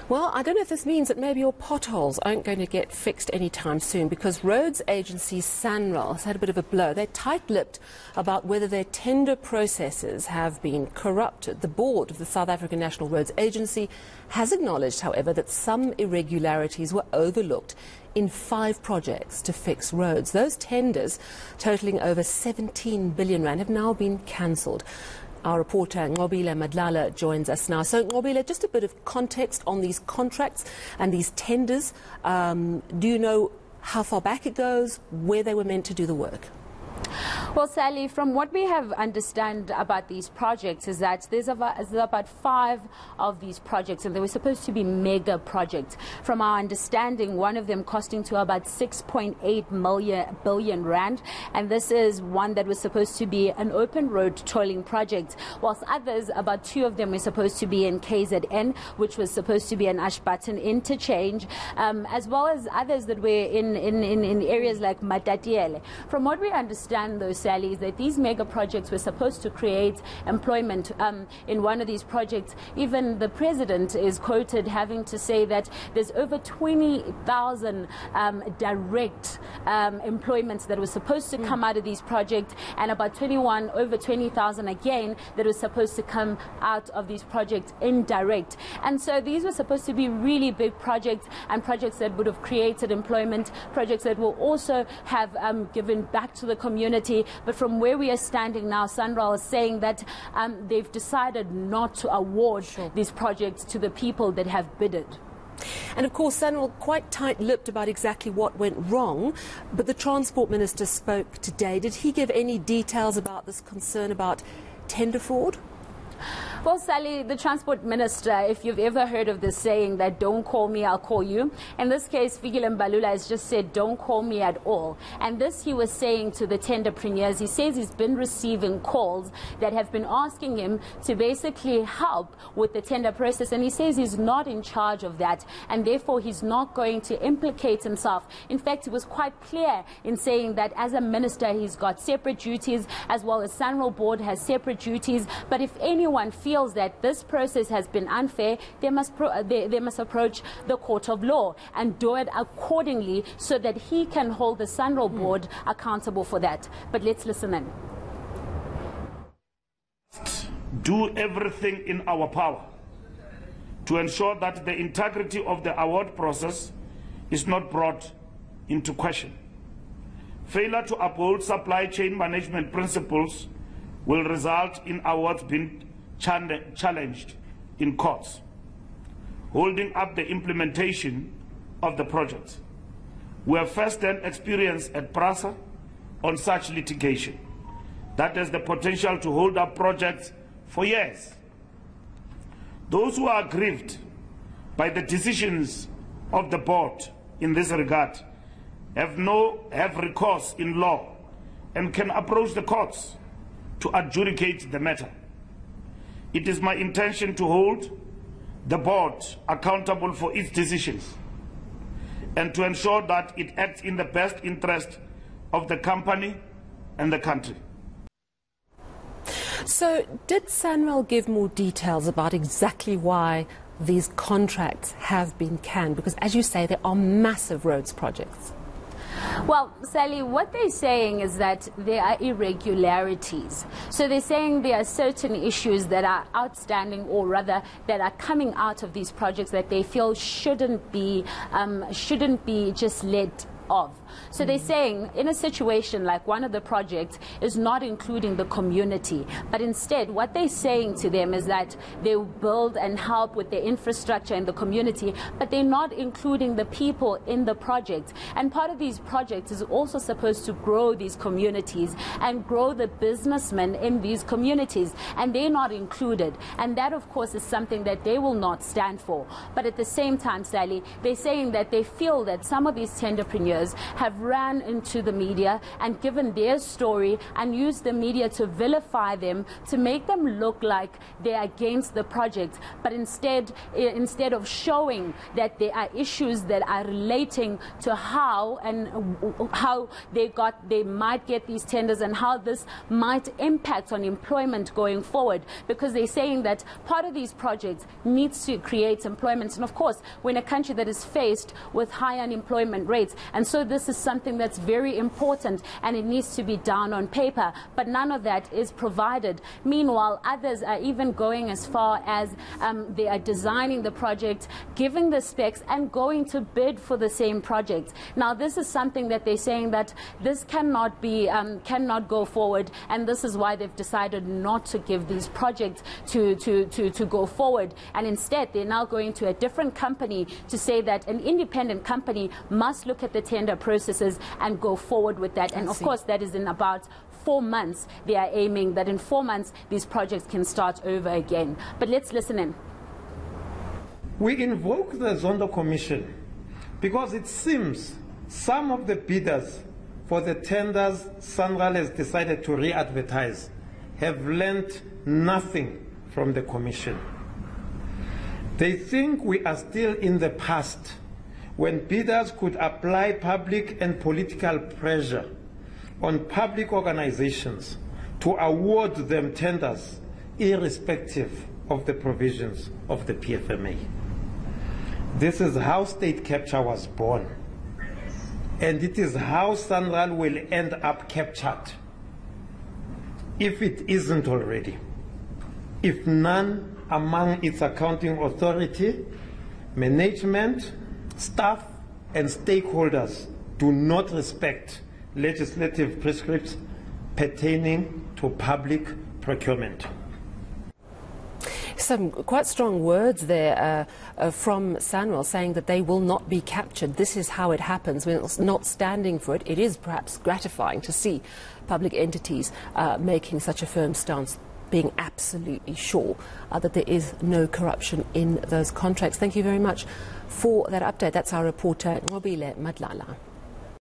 Well, I don't know if this means that maybe your potholes aren't going to get fixed anytime soon, because roads agency Sanral has had a bit of a blow. They're tight-lipped about whether their tender processes have been corrupted. The board of the South African National Roads Agency has acknowledged, however, that some irregularities were overlooked in 5 projects to fix roads. Those tenders, totalling over 17 billion rand, have now been cancelled. Our reporter Nqobile Madlala joins us now. So Nqobile, just a bit of context on these contracts and these tenders. Do you know how far back it goes, where they were meant to do the work? Well, Sally, from what we have understand about these projects is that there's about 5 of these projects, and they were supposed to be mega projects. From our understanding, one of them costing to about 6.8 billion rand, and this is one that was supposed to be an open road tolling project, whilst others, about 2 of them were supposed to be in KZN, which was supposed to be an Ashburton interchange, as well as others that were in areas like Matatiele. From what we understand, though, Sally, is that these mega projects were supposed to create employment. In one of these projects, even the president is quoted having to say that there's over 20,000 direct employments that were supposed to come out of these projects, and about over 20,000 again that was supposed to come out of these projects indirect. And so these were supposed to be really big projects, and projects that would have created employment, projects that will also have given back to the community. But from where we are standing now, Sanral is saying that they've decided not to award these projects to the people that have bidded. And of course, Sanral quite tight-lipped about exactly what went wrong, but the Transport Minister spoke today. Did he give any details about this concern about tender fraud? Well, Sally, the Transport Minister, if you've ever heard of this saying that don't call me, I'll call you, in this case, Nqobile Madlala has just said don't call me at all. And this he was saying to the tenderpreneurs. He says he's been receiving calls that have been asking him to basically help with the tender process, and he says he's not in charge of that, and therefore he's not going to implicate himself. In fact, he was quite clear in saying that as a minister he's got separate duties, as well as Sanral board has separate duties, but if anyone feels that this process has been unfair, they must approach the court of law and do it accordingly, so that he can hold the Sanral board accountable for that. But let's listen in. Do everything in our power to ensure that the integrity of the award process is not brought into question. Failure to uphold supply chain management principles will result in awards being challenged in courts, holding up the implementation of the project. We have first-hand experience at PRASA on such litigation that has the potential to hold up projects for years. Those who are aggrieved by the decisions of the board in this regard have recourse in law and can approach the courts to adjudicate the matter. It is my intention to hold the board accountable for its decisions and to ensure that it acts in the best interest of the company and the country. So did Sanral give more details about exactly why these contracts have been canned? Because as you say, there are massive roads projects. Well, Sally, what they're saying is that there are irregularities. So they're saying there are certain issues that are outstanding, or rather that are coming out of these projects that they feel shouldn't be just let of. So they're saying in a situation like one of the projects is not including the community, but instead what they're saying to them is that they will build and help with the infrastructure in the community, but they're not including the people in the project. And part of these projects is also supposed to grow these communities and grow the businessmen in these communities, and they're not included. And that, of course, is something that they will not stand for. But at the same time, Sally, they're saying that they feel that some of these tenderpreneurs years have ran into the media and given their story and used the media to vilify them, to make them look like they're against the project, but instead of showing that there are issues that are relating to how they might get these tenders and how this might impact on employment going forward, because they're saying that part of these projects needs to create employment. And of course, we're in a country that is faced with high unemployment rates, and so this is something that's very important and it needs to be down on paper, but none of that is provided. Meanwhile, others are even going as far as they are designing the project, giving the specs and going to bid for the same project. Now this is something that they're saying that this cannot go forward, and this is why they've decided not to give these projects to go forward, and instead they're now going to a different company to say that an independent company must look at the tender processes and go forward with that. And of course that is in about 4 months. They are aiming that in 4 months these projects can start over again. But let's listen in. We invoke the Zondo Commission because it seems some of the bidders for the tenders Sanral has decided to re-advertise have learnt nothing from the Commission. They think we are still in the past when bidders could apply public and political pressure on public organizations to award them tenders irrespective of the provisions of the PFMA. This is how state capture was born, and it is how Sanral will end up captured, if it isn't already, if none among its accounting authority, management, staff and stakeholders do not respect legislative prescripts pertaining to public procurement. Some quite strong words there from Sanral, saying that they will not be captured. This is how it happens. We're not standing for it. It is perhaps gratifying to see public entities making such a firm stance, being absolutely sure that there is no corruption in those contracts. Thank you very much for that update. That's our reporter, Nqobile Madlala.